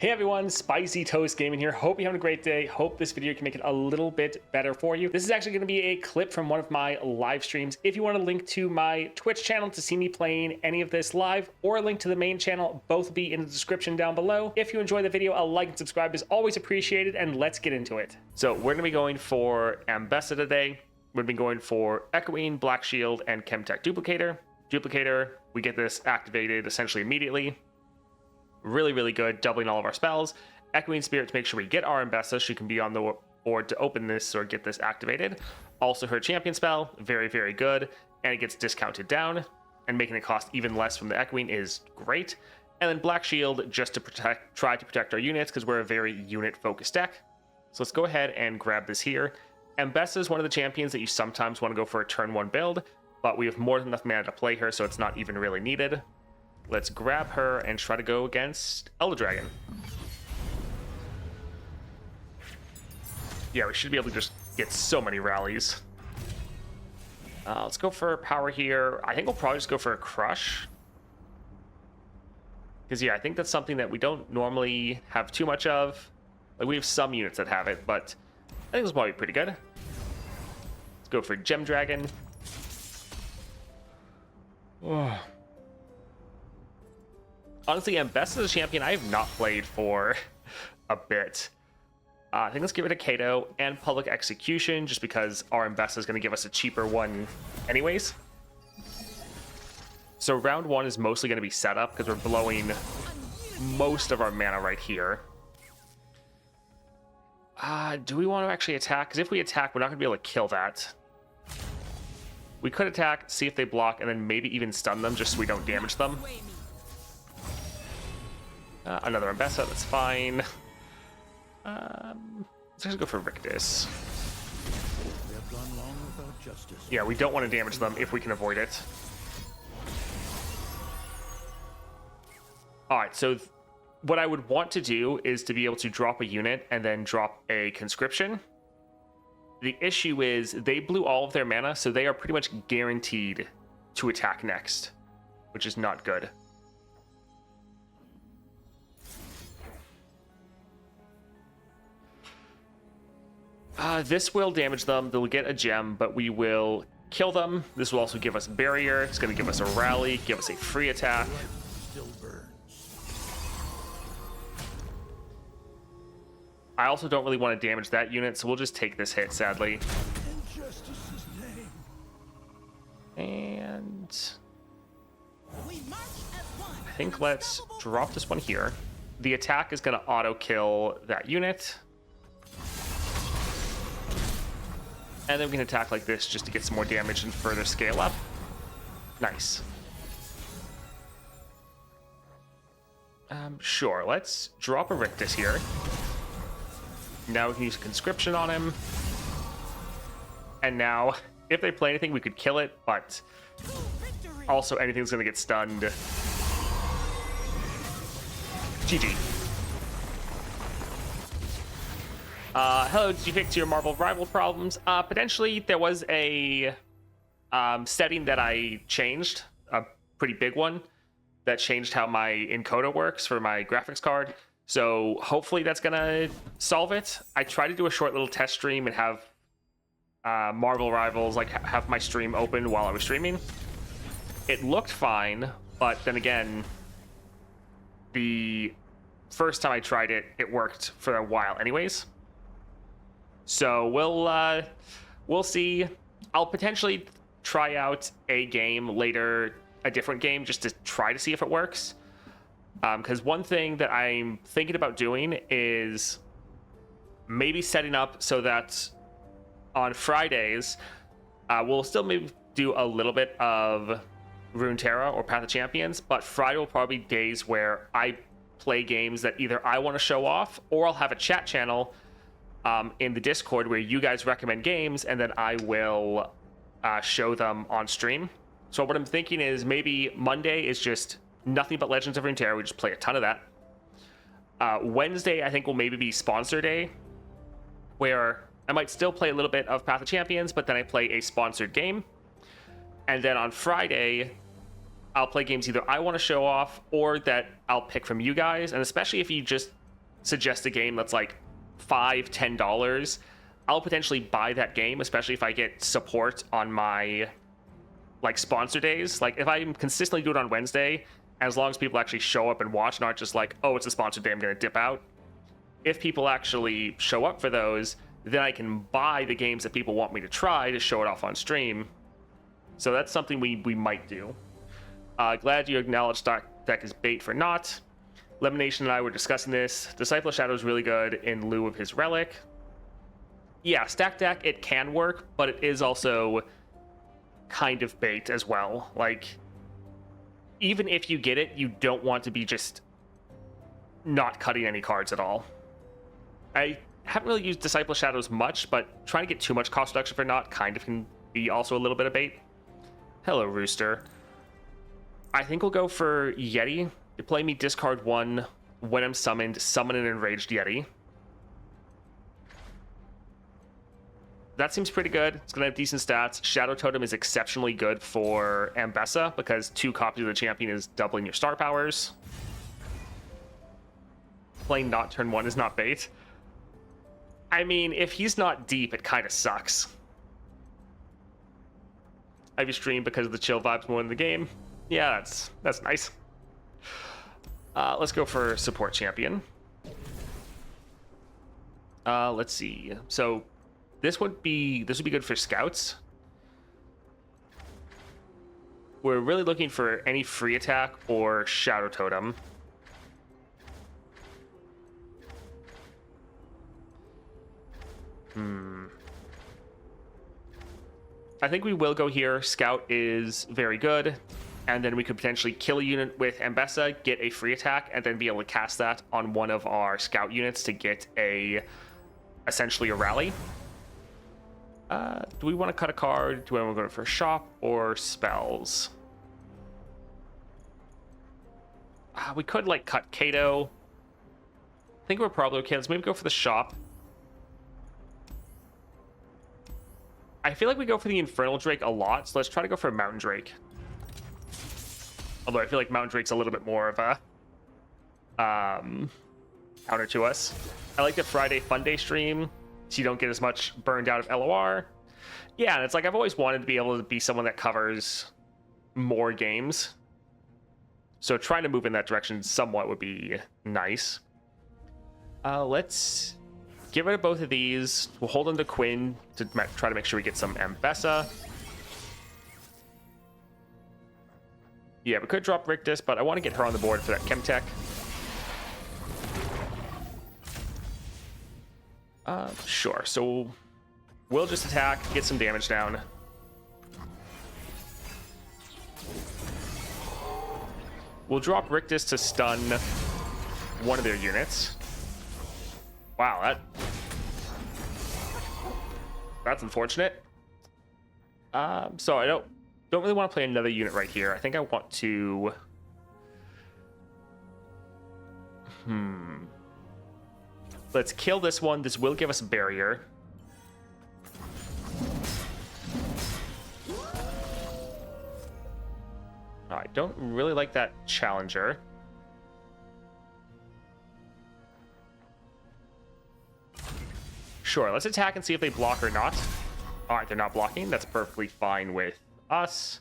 Hey everyone, Spicy Toast Gaming here. Hope you're having a great day. Hope this video can make it a little bit better for you. This is actually going to be a clip from one of my live streams. If you want a link to my Twitch channel to see me playing any of this live, or a link to the main channel, both will be in the description down below. If you enjoy the video, a like and subscribe is always appreciated, and let's get into it. So we're going to be going for Ambessa today. We're going to be going for Echoing, Black Shield, and Chemtech Duplicator. Duplicator, we get this activated essentially immediately. Really good, doubling all of our spells. Echoing Spirit to make sure we get our Ambessa. She can be on the board to open this or get this activated. Also her champion spell, very good, and it gets discounted down, and making it cost even less from the Echoing is great. And then Black Shield just to try to protect our units, because we're a very unit-focused deck. So let's go ahead and grab this here. Ambessa is one of the champions that you sometimes want to go for a turn 1 build, but we have more than enough mana to play her, so it's not even really needed. Let's grab her and try to go against Elder Dragon. Yeah, we should be able to just get so many rallies. Let's go for power here. I think we'll probably just go for a crush. Because, yeah, I think that's something that we don't normally have too much of. Like, we have some units that have it, but I think this will probably be pretty good. Let's go for Gem Dragon. Oh. Honestly, Ambessa is a champion I have not played for a bit. I think let's give it a Kato and Public Execution, just because our Ambessa is going to give us a cheaper one anyways. So round 1 is mostly going to be set up, because we're blowing most of our mana right here. Do we want to actually attack? Because if we attack, we're not going to be able to kill that. We could attack, see if they block, and then maybe even stun them, just so we don't damage them. Another Ambessa, that's fine. Let's just go for Rictus. Yeah, we don't want to damage them if we can avoid it. Alright, so what I would want to do is to be able to drop a unit and then drop a conscription. The issue is they blew all of their mana, so they are pretty much guaranteed to attack next, which is not good. This will damage them. They'll get a gem, but we will kill them. This will also give us barrier. It's going to give us a rally, give us a free attack. I also don't really want to damage that unit, so we'll just take this hit, sadly. And I think let's drop this one here. The attack is going to auto-kill that unit. And then we can attack like this just to get some more damage and further scale up. Nice. Sure, let's drop a Rictus here. Now we can use a conscription on him. And now, if they play anything, we could kill it, but also anything's going to get stunned. GG. Hello, did you fix your Marvel rival problems? Potentially, there was a setting that I changed, a pretty big one, that changed how my encoder works for my graphics card. So hopefully that's gonna solve it. I tried to do a short little test stream and have Marvel Rivals, like have my stream open while I was streaming. It looked fine, but then again, the first time I tried it, it worked for a while anyways. So we'll see. I'll potentially try out a game later, a different game, just to try to see if it works. Because one thing that I'm thinking about doing is maybe setting up so that on Fridays, we'll still maybe do a little bit of Runeterra or Path of Champions, but Friday will probably be days where I play games that either I want to show off, or I'll have a chat channel in the Discord where you guys recommend games, and then I will show them on stream. So what I'm thinking is maybe Monday is just nothing but Legends of Runeterra. We just play a ton of that. Wednesday, I think, will maybe be sponsor day, where I might still play a little bit of Path of Champions, but then I play a sponsored game. And then on Friday, I'll play games either I want to show off or that I'll pick from you guys. And especially if you just suggest a game that's like $5-10, I'll potentially buy that game, especially if I get support on my like sponsor days. Like if I consistently do it on Wednesday, as long as people actually show up and watch and aren't just like, oh, it's a sponsored day, I'm gonna dip out. If people actually show up for those, then I can buy the games that people want me to try to show it off on stream. So that's something we might do. Glad you acknowledged Dark Deck is bait for not. Lemonation and I were discussing this. Disciple of Shadow is really good in lieu of his relic. Yeah, stack deck, it can work, but it is also kind of bait as well. Like, even if you get it, you don't want to be just not cutting any cards at all. I haven't really used Disciple of Shadows much, but trying to get too much cost reduction for not kind of can be also a little bit of bait. Hello, Rooster. I think we'll go for Yeti. You play me discard 1 when I'm summoned, summon an enraged Yeti. That seems pretty good. It's gonna have decent stats. Shadow Totem is exceptionally good for Ambessa because 2 copies of the champion is doubling your star powers. Playing not turn 1 is not bait. I mean, if he's not deep, it kind of sucks. Ivy stream because of the chill vibes more in the game. Yeah, that's nice. Let's go for support champion. Let's see. So this would be good for scouts. We're really looking for any free attack or shadow totem. I think we will go here. Scout is very good. And then we could potentially kill a unit with Ambessa, get a free attack, and then be able to cast that on one of our scout units to get essentially a rally. Do we want to cut a card? Do we want to go for shop or spells? We could like cut Kato. I think we're probably okay. Let's maybe go for the shop. I feel like we go for the Infernal Drake a lot, so let's try to go for a Mountain Drake. Although I feel like Mountain Drake's a little bit more of a counter to us. I like the Friday Fun Day stream, so you don't get as much burned out of LOR. Yeah, and it's like I've always wanted to be able to be someone that covers more games. So trying to move in that direction somewhat would be nice. Let's get rid of both of these. We'll hold on to Quinn to try to make sure we get some Ambessa. Yeah, we could drop Rictus, but I want to get her on the board for that Chemtech. Sure. So we'll just attack, get some damage down. We'll drop Rictus to stun one of their units. Wow, that's unfortunate. So I don't really want to play another unit right here. I think I want to... Let's kill this one. This will give us a barrier. I don't really like that challenger. Sure, let's attack and see if they block or not. All right, they're not blocking. That's perfectly fine with us.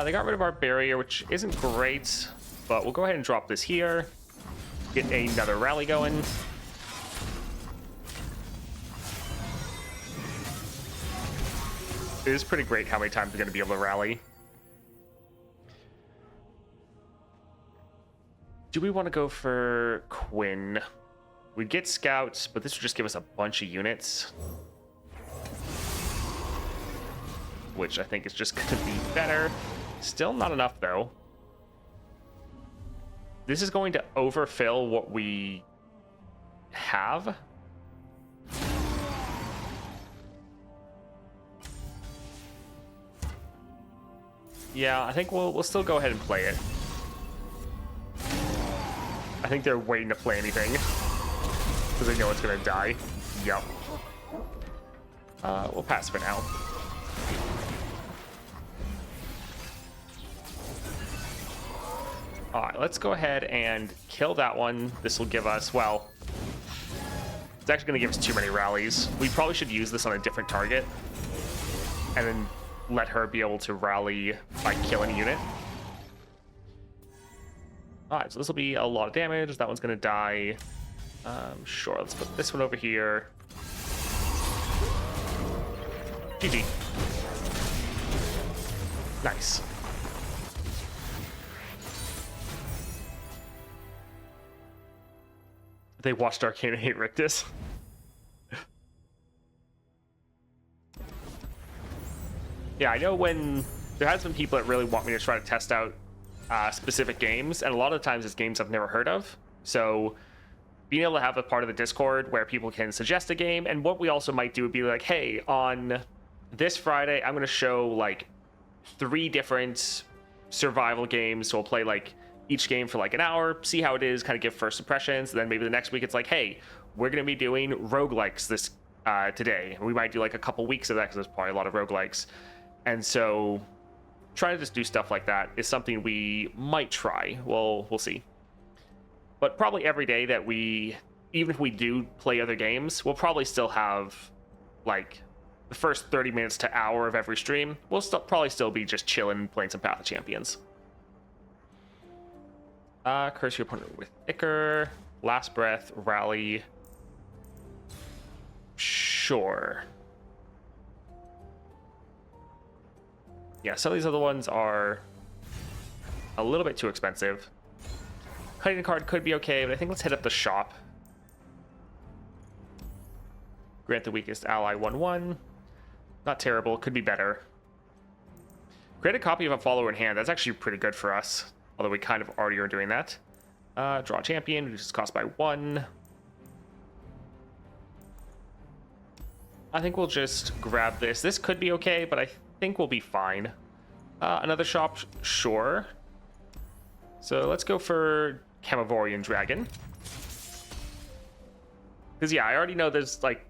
They got rid of our barrier, which isn't great, but we'll go ahead and drop this here. Get another rally going. It is pretty great how many times we're going to be able to rally. Do we want to go for Quinn? We'd get scouts, but this would just give us a bunch of units. Which I think is just going to be better. Still not enough, though. This is going to overfill what we have. Yeah, I think we'll still go ahead and play it. I think they're waiting to play anything because they know it's gonna die. Yep. We'll pass for now. All right, let's go ahead and kill that one. This will give us, well, it's actually going to give us too many rallies. We probably should use this on a different target and then let her be able to rally by killing a unit. All right, so this will be a lot of damage. That one's going to die. Sure, let's put this one over here. GG. Nice. They watched Arcane and hate Rictus. Yeah, I know when there has been people that really want me to try to test out specific games, and a lot of times it's games I've never heard of. So being able to have a part of the Discord where people can suggest a game, and what we also might do would be like, hey, on this Friday, I'm going to show like 3 different survival games. So we'll play like each game for like an hour, see how it is, kind of give first impressions. And then maybe the next week it's like, hey, we're going to be doing roguelikes this today. We might do like a couple weeks of that because there's probably a lot of roguelikes. And so trying to just do stuff like that is something we might try. We'll see. But probably every day that even if we do play other games, we'll probably still have like the first 30 minutes to hour of every stream. We'll probably still be just chilling, playing some Path of Champions. Curse your opponent with Ichor. Last Breath, Rally. Sure. Yeah, some of these other ones are a little bit too expensive. Cutting a card could be okay, but I think let's hit up the shop. Grant the weakest ally 1/1. Not terrible, could be better. Create a copy of a follower in hand. That's actually pretty good for us, although we kind of already are doing that. Draw champion, reduces cost by 1. I think we'll just grab this. This could be okay, but I think we'll be fine. Another shop, sure. So let's go for Camavoran Dragon. Because yeah, I already know there's like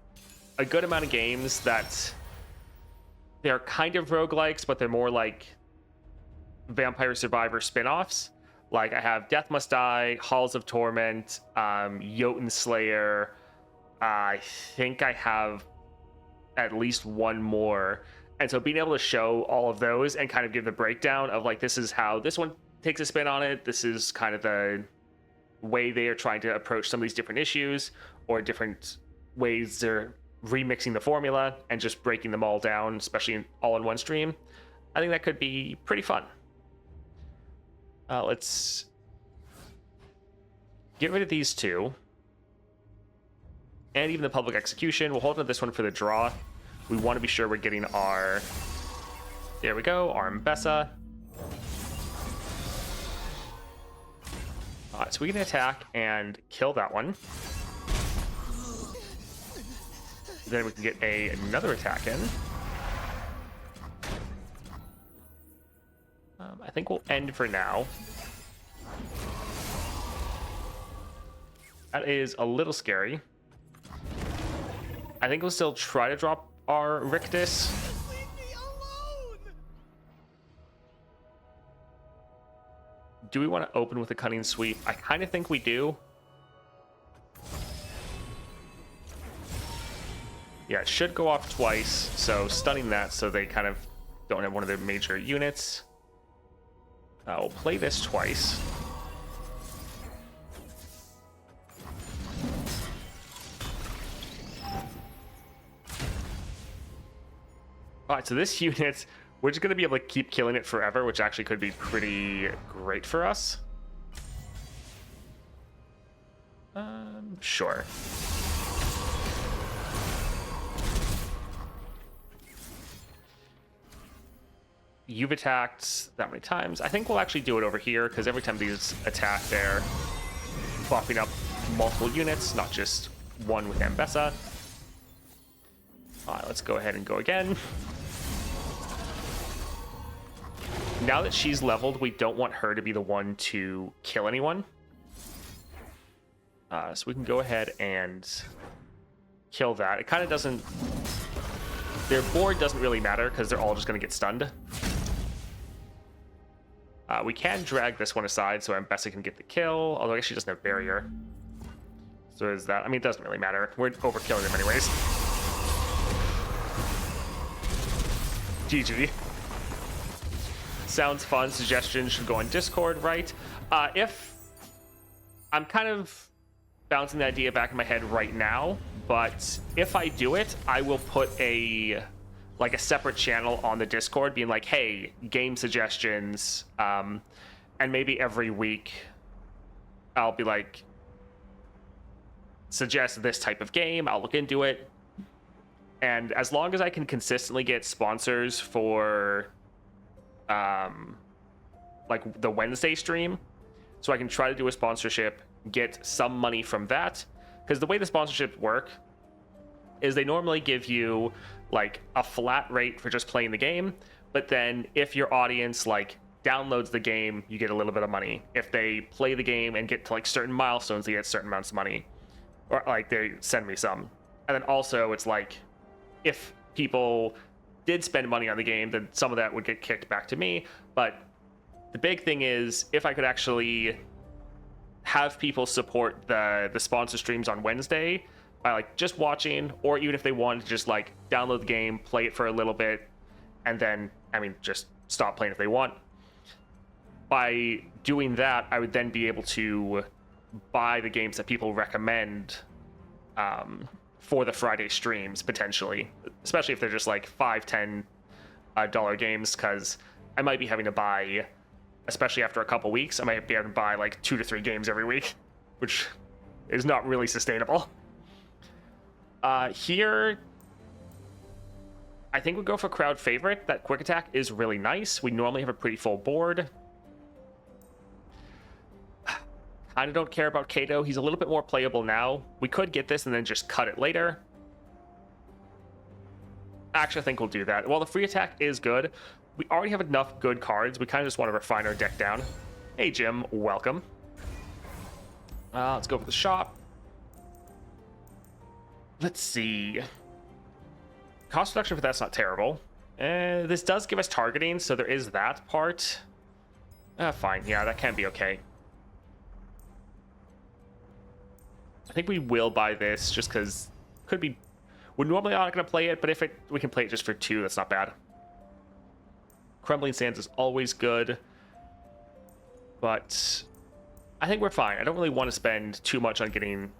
a good amount of games that they're kind of roguelikes, but they're more like Vampire Survivor spin-offs. Like I have Death Must Die, Halls of Torment, Jotun Slayer. I think I have at least one more. And so being able to show all of those and kind of give the breakdown of like, this is how this one takes a spin on it. This is kind of the way they are trying to approach some of these different issues, or different ways they're remixing the formula and just breaking them all down, especially all in one stream. I think that could be pretty fun. Let's get rid of these two. And even the public execution. We'll hold on to this one for the draw. We want to be sure we're getting our... There we go, our Ambessa. Alright, so we can attack and kill that one. Then we can get another attack in. I think we'll end for now. That is a little scary. I think we'll still try to drop our Rictus. Leave me alone! Do we want to open with a Cunning Sweep? I kind of think we do. Yeah, it should go off twice, so stunning that so they kind of don't have one of their major units. We'll play this twice. Alright, so this unit, we're just going to be able to keep killing it forever, which actually could be pretty great for us. Sure. You've attacked that many times. I think we'll actually do it over here, because every time these attack, they're buffing up multiple units, not just one with Ambessa. Alright, let's go ahead and go again. Now that she's leveled, we don't want her to be the one to kill anyone. So we can go ahead and kill that. It kind of doesn't... Their board doesn't really matter, because they're all just going to get stunned. We can drag this one aside so Ambessa can get the kill, although I guess she doesn't have barrier. So is that, I mean, it doesn't really matter. We're overkilling them anyways. GG. Sounds fun. Suggestions should go on Discord, right? If I'm kind of bouncing the idea back in my head right now, but if I do it, I will put a separate channel on the Discord being like, hey, game suggestions, and maybe every week I'll be like, suggest this type of game, I'll look into it. And as long as I can consistently get sponsors for like the Wednesday stream, so I can try to do a sponsorship, get some money from that, because the way the sponsorships work is they normally give you like a flat rate for just playing the game, but then if your audience like downloads the game, you get a little bit of money. If they play the game and get to like certain milestones, they get certain amounts of money, or like they send me some. And then also it's like, if people did spend money on the game, then some of that would get kicked back to me. But the big thing is, if I could actually have people support the sponsor streams on Wednesday by like just watching, or even if they wanted to just like download the game, play it for a little bit, and then, I mean, just stop playing if they want. By doing that, I would then be able to buy the games that people recommend for the Friday streams, potentially, especially if they're just like $5-10 games, because I might be having to buy, especially after a couple weeks, I might be able to buy like 2 to 3 games every week, which is not really sustainable. Here, I think we'll go for crowd favorite. That quick attack is really nice. We normally have a pretty full board. Kind of don't care about Kato. He's a little bit more playable now. We could get this and then just cut it later. Actually, I think we'll do that. While the free attack is good, we already have enough good cards. We kind of just want to refine our deck down. Hey, Jim. Welcome. Let's go for the shop. Let's see. Cost reduction for that's not terrible. This does give us targeting, so there is that part. Fine. Yeah, that can be okay. I think we will buy this just because could be. We're normally not going to play it, but if we can play it just for 2, that's not bad. Crumbling Sands is always good, but I think we're fine. I don't really want to spend too much on getting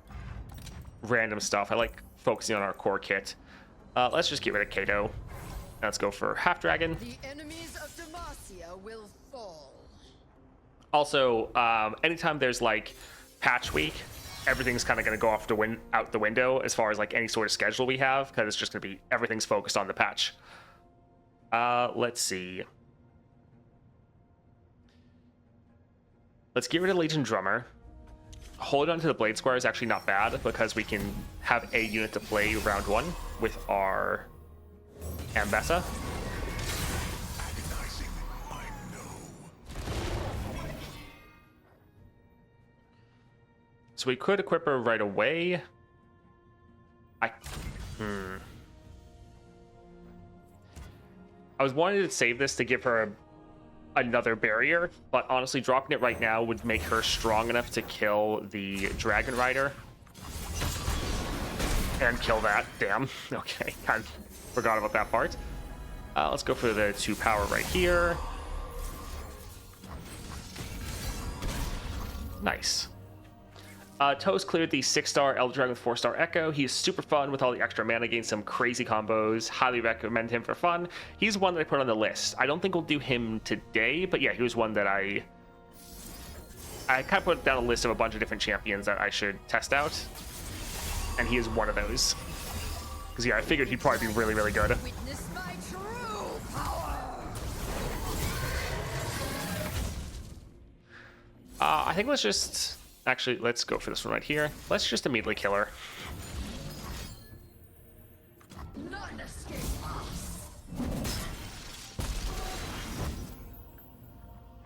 random stuff. I like focusing on our core kit. Let's just get rid of Kato. Let's go for Half Dragon. The enemies of Demacia will fall. Also, anytime there's like patch week, everything's kind of going to go out the window as far as like any sort of schedule we have, because it's just going to be everything's focused on the patch. Let's see. Let's get rid of Legion Drummer. Hold on to the Blade Squire is actually not bad, because we can have a unit to play round 1 with our Ambessa. So we could equip her right away. I was wanting to save this to give her another barrier, but honestly, dropping it right now would make her strong enough to kill the Dragon Rider. And kill that. Damn. Okay, kind of forgot about that part. Let's go for the 2 power right here. Nice. Toast cleared the 6-star Elder Dragon with 4-star Echo. He's super fun with all the extra mana, gains some crazy combos. Highly recommend him for fun. He's one that I put on the list. I don't think we'll do him today, but yeah, he was one that I kind of put down a list of a bunch of different champions that I should test out. And he is one of those. Because yeah, I figured he'd probably be really, really good. Witness my true power. I think let's just... Actually, let's go for this one right here. Let's just immediately kill her. None escape us.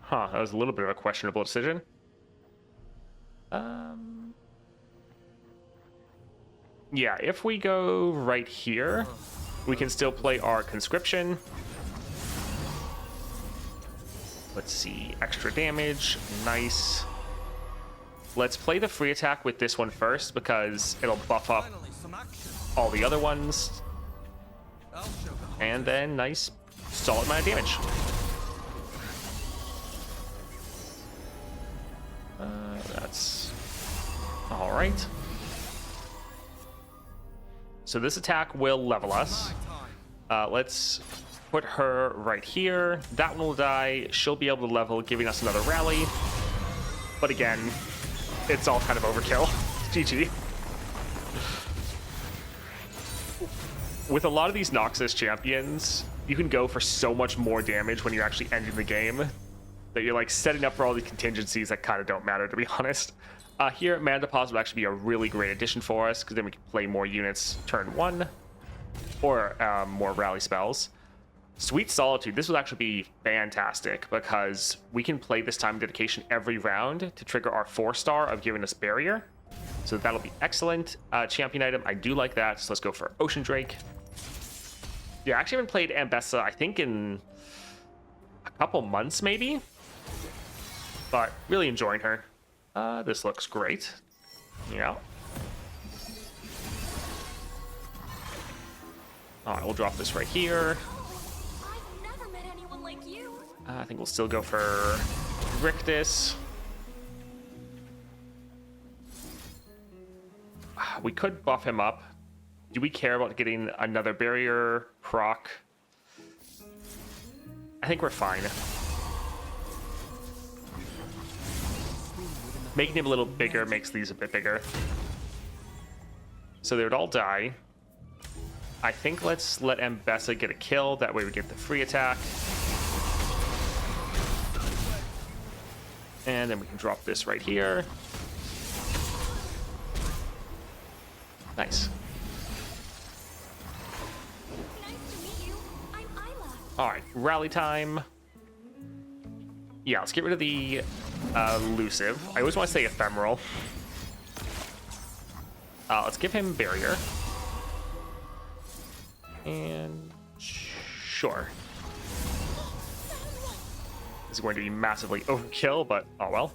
Huh, that was a little bit of a questionable decision. Yeah, if we go right here, we can still play our conscription. Let's see, extra damage, nice. Let's play the free attack with this one first because it'll buff up all the other ones. And then nice, solid amount of damage. That's all right. So this attack will level us. Let's put her right here. That one will die. She'll be able to level, giving us another rally. But again, it's all kind of overkill. GG. With a lot of these Noxus champions, you can go for so much more damage when you're actually ending the game that you're like setting up for all the contingencies that kind of don't matter, to be honest. Here, Mana Deposit will actually be a really great addition for us because then we can play more units turn 1 or more rally spells. Sweet Solitude, this will actually be fantastic because we can play this Time of Dedication every round to trigger our 4-star of giving us Barrier. So that'll be excellent. Champion item, I do like that. So let's go for Ocean Drake. Yeah, I actually haven't played Ambessa, I think, in a couple months, maybe. But really enjoying her. This looks great. Yeah. All right, we'll drop this right here. I've never met anyone like you. I think we'll still go for Rictus. We could buff him up. Do we care about getting another barrier proc? I think we're fine. Making him a little bigger makes these a bit bigger. So they would all die. I think let's let Ambessa get a kill. That way we get the free attack. And then we can drop this right here. Nice. Nice to meet you. I'm Isla. All right, rally time. Yeah, let's get rid of the elusive. I always want to say ephemeral. Let's give him barrier. And sure. This is going to be massively overkill, but oh well.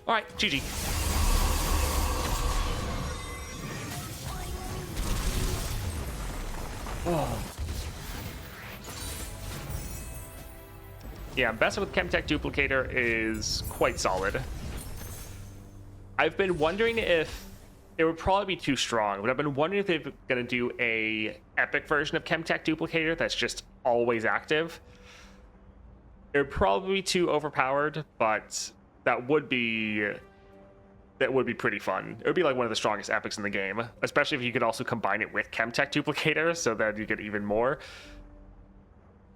All right, GG. Oh. Yeah, Ambessa with Chemtech Duplicator is quite solid. I've been wondering if it would probably be too strong, but I've been wondering if they're going to do a epic version of Chemtech Duplicator that's just always active. It would probably be too overpowered, but that would be pretty fun. It would be like one of the strongest epics in the game, especially if you could also combine it with Chemtech Duplicator so that you get even more.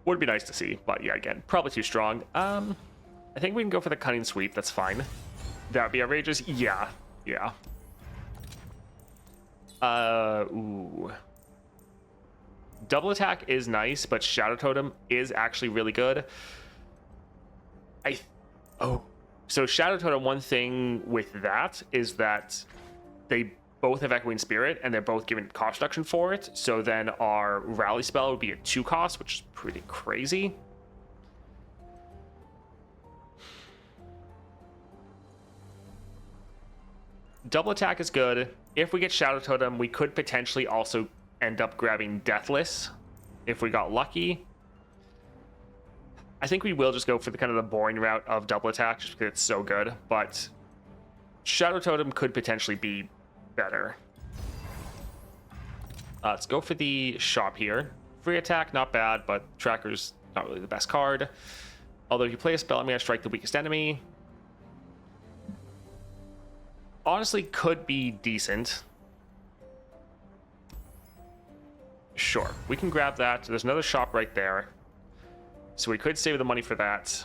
Would be nice to see, but yeah, again, probably too strong. I think we can go for the Cunning Sweep. That's fine. That'd be outrageous. Yeah, yeah. Ooh. Double attack is nice, but Shadow Totem is actually really good. So Shadow Totem, one thing with that is that they both have Echoing Spirit, and they're both given cost reduction for it. So then our rally spell would be a 2 cost, which is pretty crazy. Double attack is good. If we get Shadow Totem, we could potentially also end up grabbing Deathless if we got lucky. I think we will just go for the kind of the boring route of double attack just because it's so good, but Shadow Totem could potentially be better. Let's go for the shop here. Free attack, not bad, but Tracker's not really the best card. Although if you play a spell, I'm going to strike the weakest enemy. Honestly, could be decent. Sure, we can grab that. There's another shop right there. So we could save the money for that.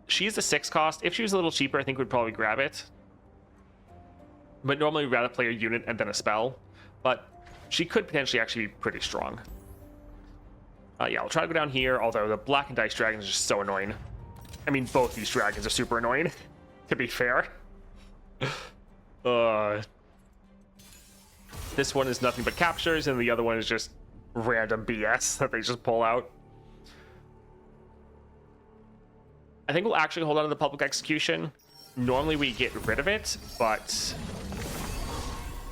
She's the 6 cost. If she was a little cheaper, I think we'd probably grab it. But normally we'd rather play a unit and then a spell. But she could potentially actually be pretty strong. Yeah, I'll try to go down here, although the Black and Dice Dragons are just so annoying. I mean, both these dragons are super annoying, to be fair. This one is nothing but captures, and the other one is just random BS that they just pull out. I think we'll actually hold on to the public execution. Normally we get rid of it, but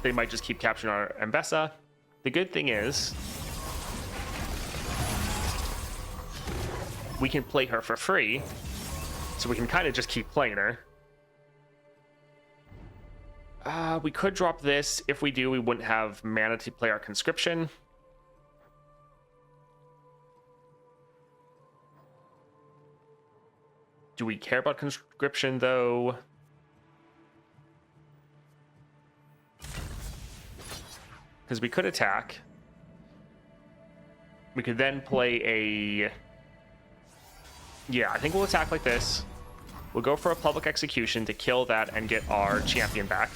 they might just keep capturing our Ambessa. The good thing is we can play her for free, so we can kind of just keep playing her. We could drop this. If we do, we wouldn't have mana to play our conscription. Do we care about conscription, though? Because we could attack. We could then play a... Yeah, I think we'll attack like this. We'll go for a public execution to kill that and get our champion back.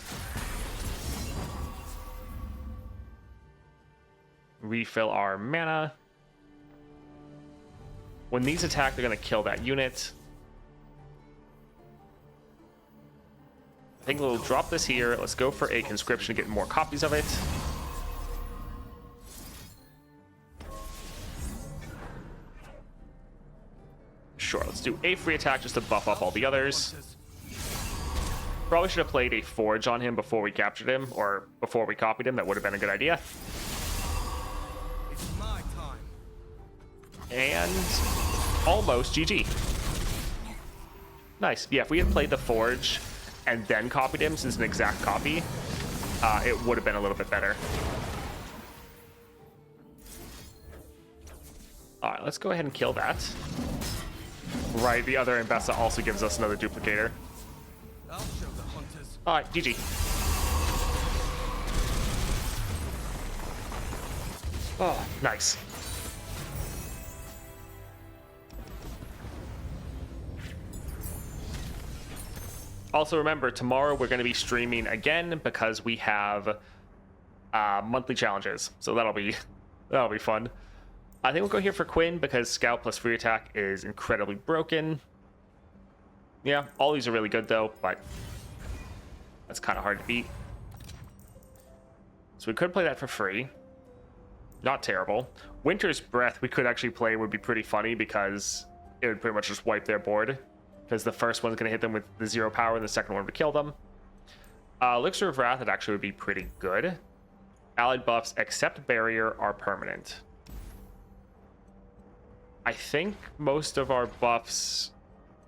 Refill our mana. When these attack, they're going to kill that unit. I think we'll drop this here. Let's go for a conscription to get more copies of it. Sure, let's do a free attack just to buff up all the others. Probably should have played a forge on him before we captured him, or before we copied him. That would have been a good idea. It's my time. And almost GG. Nice. Yeah, if we had played the forge and then copied him, since an exact copy, it would have been a little bit better. All right, let's go ahead and kill that. Right, the other Ambessa also gives us another duplicator. I'll show the hunters. All right, GG. Oh, nice. Also remember, tomorrow we're going to be streaming again because we have monthly challenges. So that'll be fun. I think we'll go here for Quinn because Scout plus free attack is incredibly broken. Yeah, all these are really good though, but that's kind of hard to beat. So we could play that for free. Not terrible. Winter's Breath we could actually play, would be pretty funny because it would pretty much just wipe their board. Because the first one's going to hit them with the 0 power and the second one would kill them. Elixir of Wrath, it actually would be pretty good. Allied buffs except barrier are permanent. I think most of our buffs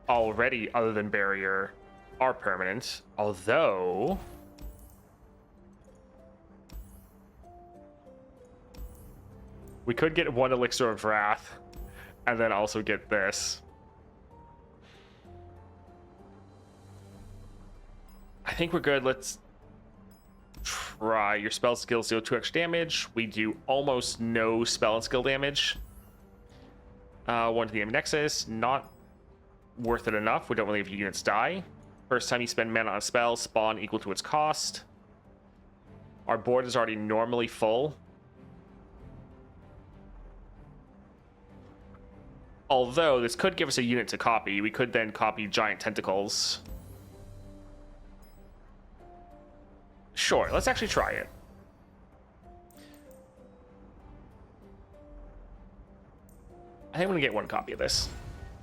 already, other than barrier, are permanent. Although... we could get one Elixir of Wrath and then also get this. I think we're good. Let's try. Your spell skills deal 2 extra damage. We do almost no spell and skill damage. 1 to the Nexus. Not worth it enough. We don't really have units die. First time you spend mana on a spell, spawn equal to its cost. Our board is already normally full. Although this could give us a unit to copy. We could then copy Giant Tentacles. Sure, let's actually try it. I think I'm gonna get one copy of this.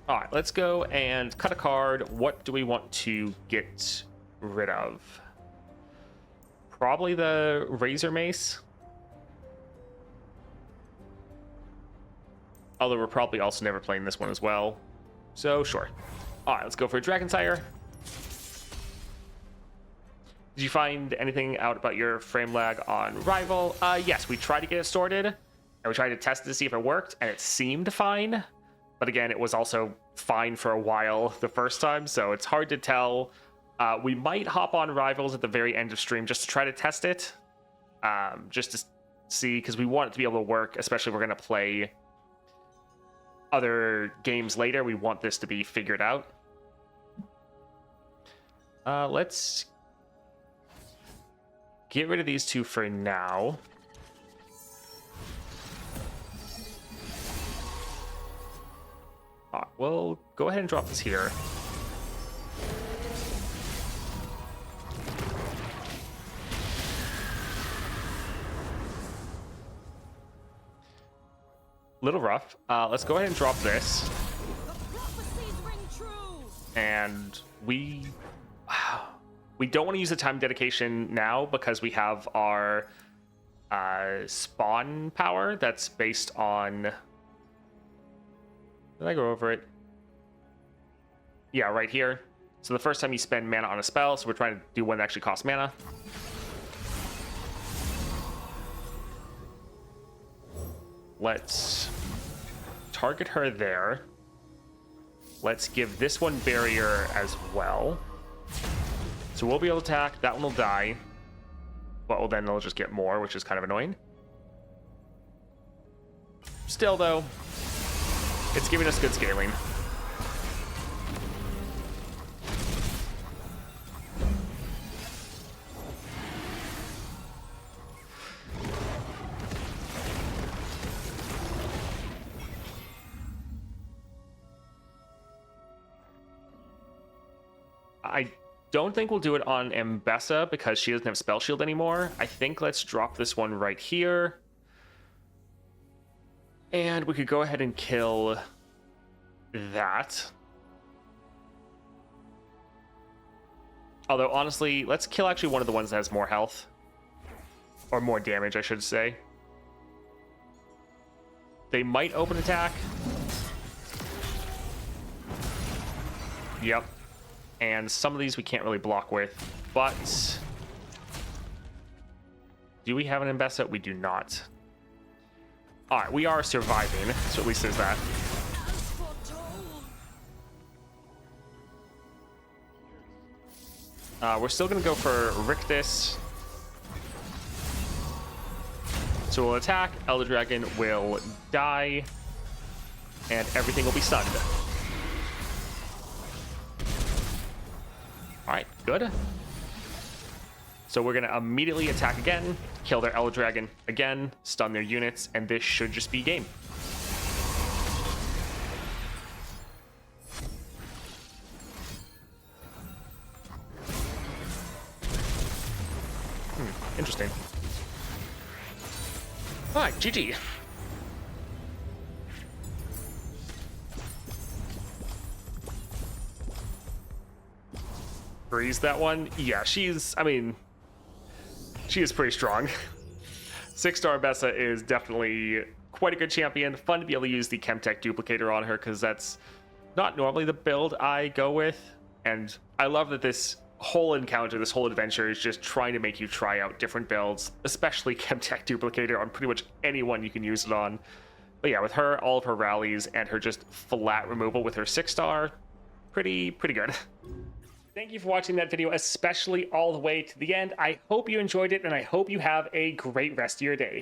All right, let's go and cut a card. What do we want to get rid of? Probably the Razor Mace. Although we're probably also never playing this one as well. So, sure. All right, let's go for a Dragonsire. Did you find anything out about your frame lag on Rival? Yes, we tried to get it sorted, and we tried to test it to see if it worked, and it seemed fine. But again, it was also fine for a while the first time, so it's hard to tell. We might hop on Rivals at the very end of stream just to try to test it. Just to see, because we want it to be able to work, especially if we're going to play other games later. We want this to be figured out. Let's get rid of these two for now. We'll go ahead and drop this here. little rough. Let's go ahead and drop this. The prophecies ring true. And we don't want to use the time dedication now because we have our spawn power that's based on... Did I go over it? Yeah, right here. So the first time you spend mana on a spell, so we're trying to do one that actually costs mana. Let's target her there. Let's give this one barrier as well. So we'll be able to attack. That one will die. But well, then they'll just get more, which is kind of annoying. Still, though, it's giving us good scaling. I don't think we'll do it on Ambessa because she doesn't have Spell Shield anymore. I think let's drop this one right here. And we could go ahead and kill that. Although, honestly, let's kill actually one of the ones that has more health. Or more damage, I should say. They might open attack. Yep. And some of these we can't really block with, but do we have an Ambessa? We do not. All right, we are surviving, so at least there's that. We're still gonna go for Rictus. So we'll attack, Elder Dragon will die, and everything will be stunned. All right, good. So we're going to immediately attack again, kill their Elder Dragon again, stun their units, and this should just be game. Interesting. All right, GG. Freeze that one. Yeah, she's, I mean, she is pretty strong. 6-star Ambessa is definitely quite a good champion. Fun to be able to use the Chemtech duplicator on her because that's not normally the build I go with. And I love that this whole encounter, this whole adventure is just trying to make you try out different builds, especially Chemtech duplicator on pretty much anyone you can use it on. But yeah, with her, all of her rallies and her just flat removal with her 6-star, pretty good. Thank you for watching that video, especially all the way to the end. I hope you enjoyed it, and I hope you have a great rest of your day.